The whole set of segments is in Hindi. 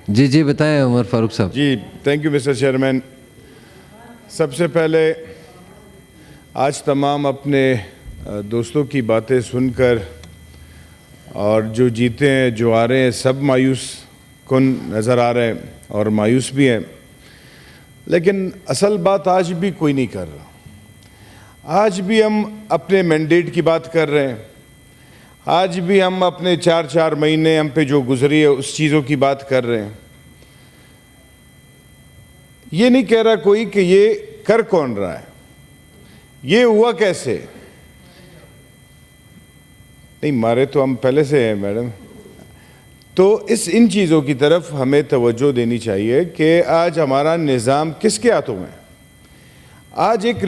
जी जी बताएं उमर फारूक साहब। जी, थैंक यू मिस्टर चेयरमैन। सबसे पहले आज तमाम अपने दोस्तों की बातें सुनकर और जो जीते हैं जो आ रहे हैं सब मायूस कुन नज़र आ रहे हैं और मायूस भी हैं, लेकिन असल बात आज भी कोई नहीं कर रहा। आज भी हम अपने मैंडेट की बात कर रहे हैं, आज भी हम अपने 4-4 महीने हम पे जो गुजरी है उस चीज़ों की बात कर रहे हैं। ये नहीं कह रहा कोई कि ये कर कौन रहा है, ये हुआ कैसे। नहीं मारे तो हम पहले से हैं मैडम। तो इन चीज़ों की तरफ हमें तवज्जो देनी चाहिए कि आज हमारा निज़ाम किसके हाथों में। आज एक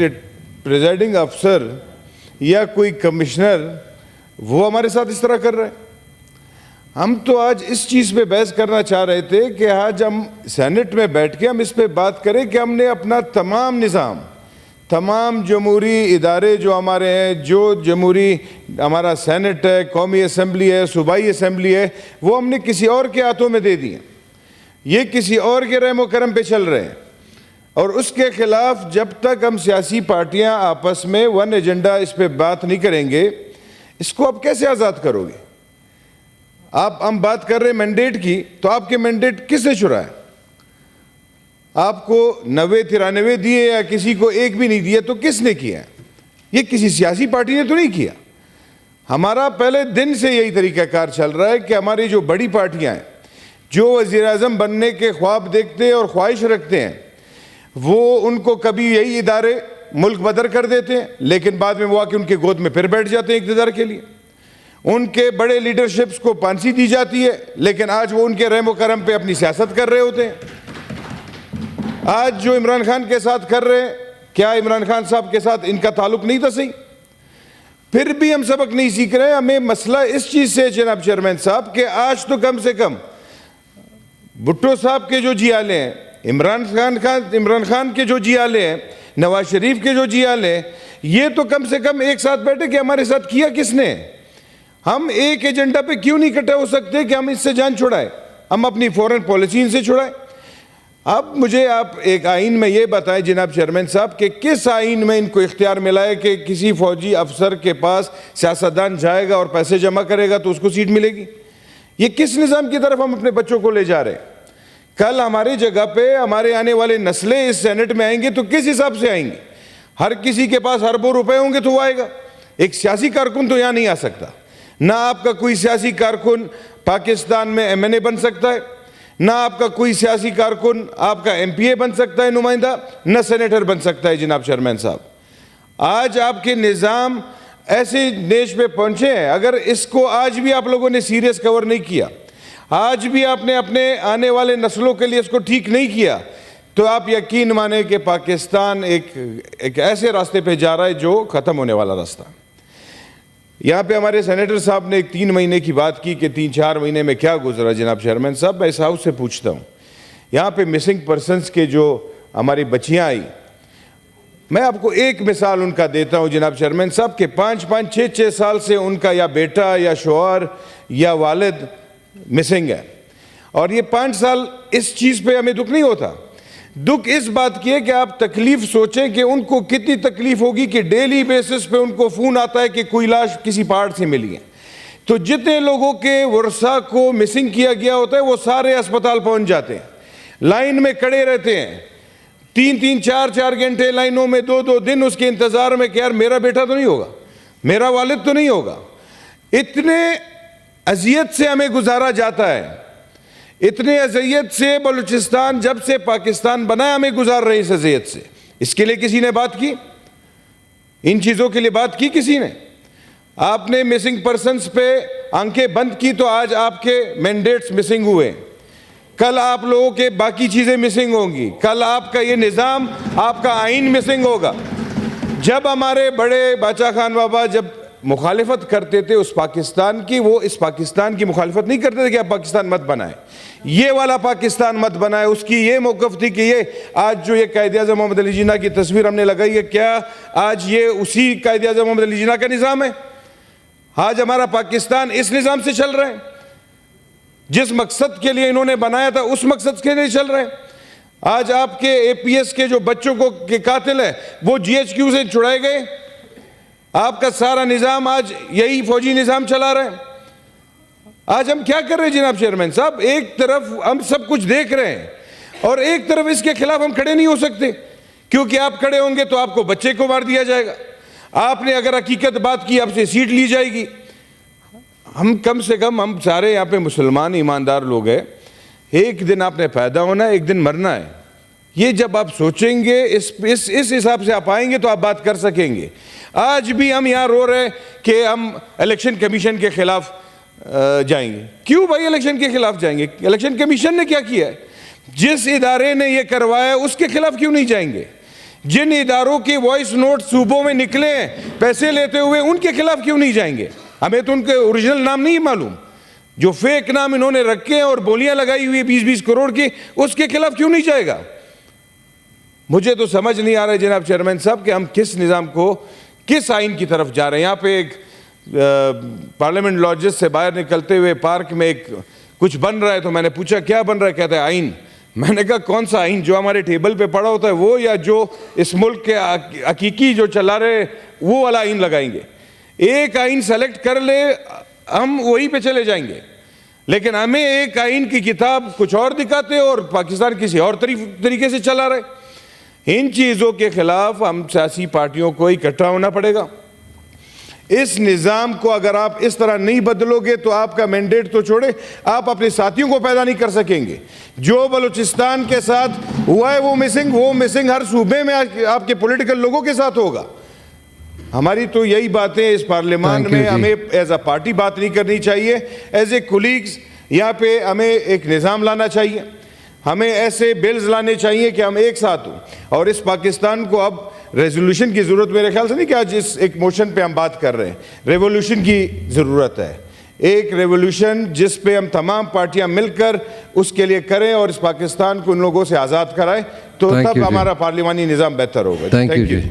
प्रिजाइडिंग अफसर या कोई कमिश्नर वो हमारे साथ इस तरह कर रहे हैं। हम तो आज इस चीज़ पे बहस करना चाह रहे थे कि आज हम सेनेट में बैठ के हम इस पे बात करें कि हमने अपना तमाम निज़ाम, तमाम जमहूरी इदारे जो हमारे हैं, जो जमहूरी हमारा सेनेट है, कौमी असम्बली है, सूबाई असम्बली है, वो हमने किसी और के हाथों में दे दिए। ये किसी और के रहमो करम पे चल रहे हैं और उसके खिलाफ जब तक हम सियासी पार्टियां आपस में वन एजेंडा इस पे बात नहीं करेंगे, इसको आप कैसे आज़ाद करोगे। हम बात कर रहे हैं मैंडेट की, तो आपके मैंडेट किसने चुराया। आपको 90-93 दिए या किसी को एक भी नहीं दिया, तो किसने किया। ये किसी सियासी पार्टी ने तो नहीं किया। हमारा पहले दिन से यही तरीक़ाकार चल रहा है कि हमारी जो बड़ी पार्टियां हैं, जो वज़ीर-ए-आज़म बनने के ख्वाब देखते हैं और ख्वाहिश रखते हैं, वो उनको कभी यही इदारे मुल्क बदर कर देते हैं, लेकिन बाद में वो आके उनके गोद में फिर बैठ जाते हैं इक़्तिदार के लिए। उनके बड़े लीडरशिप्स को फांसी दी जाती है, लेकिन आज वो उनके रहमो करम पे अपनी सियासत कर रहे होते हैं। आज जो इमरान खान के साथ कर रहे हैं, क्या इमरान खान साहब के साथ इनका ताल्लुक नहीं था सही। फिर भी हम सबक नहीं सीख रहे। हमें मसला इस चीज़ से जनाब चेयरमैन साहब कि आज तो कम से कम भुट्टो साहब के जो जियाले हैं, इमरान खान के जो जियाले हैं, नवाज शरीफ के जो जियाले हैं, ये तो कम से कम एक साथ बैठे कि हमारे साथ किया किसने। हम एक एजेंडा पे क्यों नहीं इकट्ठे हो सकते कि हम इससे जान छुड़ाएं, हम अपनी फॉरेन पॉलिसी इनसे छुड़ाएं। अब मुझे आप एक आइन में ये बताएं जनाब चेयरमैन साहब कि किस आइन में इनको इख्तियार मिला है कि किसी फौजी अफसर के पास सियासतदान जाएगा और पैसे जमा करेगा तो उसको सीट मिलेगी। ये किस निज़ाम की तरफ हम अपने बच्चों को ले जा रहे हैं। कल हमारी जगह पे हमारे आने वाले नस्लें इस सेनेट में आएंगे तो किस हिसाब से आएंगे। हर किसी के पास अरबों रुपए होंगे तो वो आएगा। एक सियासी कारकुन तो यहाँ नहीं आ सकता। ना आपका कोई सियासी कारकुन पाकिस्तान में MNA बन सकता है, ना आपका कोई सियासी कारकुन आपका MPA बन सकता है नुमाइंदा, ना सेनेटर बन सकता है जनाब चेयरमैन साहब। आज आपके निज़ाम ऐसे देश पे पहुंचे हैं, अगर इसको आज भी आप लोगों ने सीरियस कवर नहीं किया, आज भी आपने अपने आने वाले नस्लों के लिए इसको ठीक नहीं किया, तो आप यकीन माने कि पाकिस्तान एक ऐसे रास्ते पे जा रहा है जो ख़त्म होने वाला रास्ता। यहाँ पे हमारे सेनेटर साहब ने एक 3 महीने की बात की कि 3-4 महीने में क्या गुजरा। जनाब चेयरमैन साहब, मैं इस हाउस से पूछता हूँ, यहाँ पे मिसिंग पर्सनस के जो हमारी बच्चियाँ आई, मैं आपको एक मिसाल उनका देता हूँ जनाब चेयरमैन साहब के 5-5, 6-6 साल से उनका या बेटा या शौहर या वालिद मिसिंग है। और ये 5 साल इस चीज़ पे हमें दुख नहीं होता। दुख इस बात की है कि आप तकलीफ सोचें कि उनको कितनी तकलीफ होगी कि डेली बेसिस पे उनको फ़ोन आता है कि कोई लाश किसी पहाड़ से मिली है। तो जितने लोगों के वर्षा को मिसिंग किया गया होता है वो सारे अस्पताल पहुंच जाते हैं, लाइन में खड़े रहते हैं 3-3, 4-4 घंटे लाइनों में, 2-2 दिन उसके इंतज़ार में कि यार मेरा बेटा तो नहीं होगा, मेरा वालिद तो नहीं होगा। इतने अजियत से हमें गुजारा जाता है, इतने अजियत से बलूचिस्तान जब से पाकिस्तान बना हमें गुजार रही इस अजियत से। इसके लिए किसी ने बात की, इन चीज़ों के लिए बात की किसी ने। आपने मिसिंग पर्सन्स पे आंखें बंद की तो आज आपके मैंडेट्स मिसिंग हुए, कल आप लोगों के बाकी चीज़ें मिसिंग होंगी, कल आपका ये निज़ाम, आपका आइन मिसिंग होगा। जब हमारे बड़े बादशाह खान बाबा जब मुखालिफत करते थे उस पाकिस्तान की, वो इस पाकिस्तान की मुखालिफत नहीं करते थे कि आप पाकिस्तान मत बनाए, ये वाला पाकिस्तान मत बनाए। उसकी ये मौक़िफ़ थी कि ये आज जो ये कायद-ए-आज़म मोहम्मद अली जिन्ना की तस्वीर हमने लगाई है, क्या आज ये उसी कायद-ए-आज़म मोहम्मद अली जिन्ना का निज़ाम है। आज हमारा पाकिस्तान इस निज़ाम से चल रहा है। जिस मकसद के लिए इन्होंने बनाया था उस मकसद के लिए चल रहे हैं। आज आपके एपीएस के जो बच्चों को के कातिल है वो जीएचक्यू से छुड़ाए गए। आपका सारा निजाम आज यही फौजी निजाम चला रहे हैं। आज हम क्या कर रहे हैं जनाब चेयरमैन साहब, एक तरफ हम सब कुछ देख रहे हैं और एक तरफ इसके खिलाफ हम खड़े नहीं हो सकते, क्योंकि आप खड़े होंगे तो आपको बच्चे को मार दिया जाएगा, आपने अगर हकीकत बात की आपसे सीट ली जाएगी। हम कम से कम, हम सारे यहाँ पे मुसलमान ईमानदार लोग हैं, एक दिन आपने पैदा होना है, एक दिन मरना है। ये जब आप सोचेंगे इस हिसाब से आप आएंगे तो आप बात कर सकेंगे। आज भी हम यहाँ रो रहे हैं कि हम इलेक्शन कमीशन के खिलाफ जाएंगे। क्यों भाई इलेक्शन के खिलाफ जाएंगे? इलेक्शन कमीशन ने क्या किया है? जिस इदारे ने ये करवाया उसके खिलाफ क्यों नहीं जाएंगे? जिन इदारों के वॉइस नोट सूबों में निकले हैं पैसे लेते हुए, उनके खिलाफ क्यों नहीं जाएंगे? हमें तो उनके ओरिजिनल नाम नहीं मालूम, जो फेक नाम इन्होंने रखे हैं और बोलियां लगाई हुई 20-20 करोड़ की, उसके खिलाफ क्यों नहीं जाएगा? मुझे तो समझ नहीं आ रहा है जनाब चेयरमैन साहब कि हम किस निज़ाम को, किस आइन की तरफ जा रहे हैं। यहाँ पे एक पार्लियामेंट लॉजेस से बाहर निकलते हुए पार्क में एक कुछ बन रहा है, तो मैंने पूछा क्या बन रहा है? कहता है आइन। मैंने कहा कौन सा आइन? जो हमारे टेबल पे पड़ा होता है वो, या जो इस मुल्क के हकीकी जो चला रहे वो वाला आइन लगाएंगे? एक आइन सेलेक्ट कर ले, हम वहीं पे चले जाएंगे, लेकिन हमें एक आइन की किताब कुछ और दिखाते और पाकिस्तान किसी और तरीके से चला रहे। इन चीज़ों के खिलाफ हम सियासी पार्टियों को इकट्ठा होना पड़ेगा। इस निज़ाम को अगर आप इस तरह नहीं बदलोगे तो आपका मैंडेट तो छोड़े, आप अपने साथियों को पैदा नहीं कर सकेंगे। जो बलूचिस्तान के साथ हुआ है वो मिसिंग हर सूबे में आपके पॉलिटिकल लोगों के साथ होगा। हमारी तो यही बातें इस पार्लियामान में, हमें एज अ पार्टी बात नहीं करनी चाहिए, एज ए कोलीग्स यहाँ पे हमें एक निज़ाम लाना चाहिए, हमें ऐसे बिल्स लाने चाहिए कि हम एक साथ हों। और इस पाकिस्तान को अब रेजोल्यूशन की ज़रूरत मेरे ख्याल से नहीं कि आज इस एक मोशन पे हम बात कर रहे हैं, रेवोल्यूशन की ज़रूरत है। एक रेवोल्यूशन जिस पे हम तमाम पार्टियां मिलकर उसके लिए करें और इस पाकिस्तान को उन लोगों से आज़ाद कराएं, तो तब हमारा पार्लिमानी निज़ाम बेहतर होगा। Thank you ji.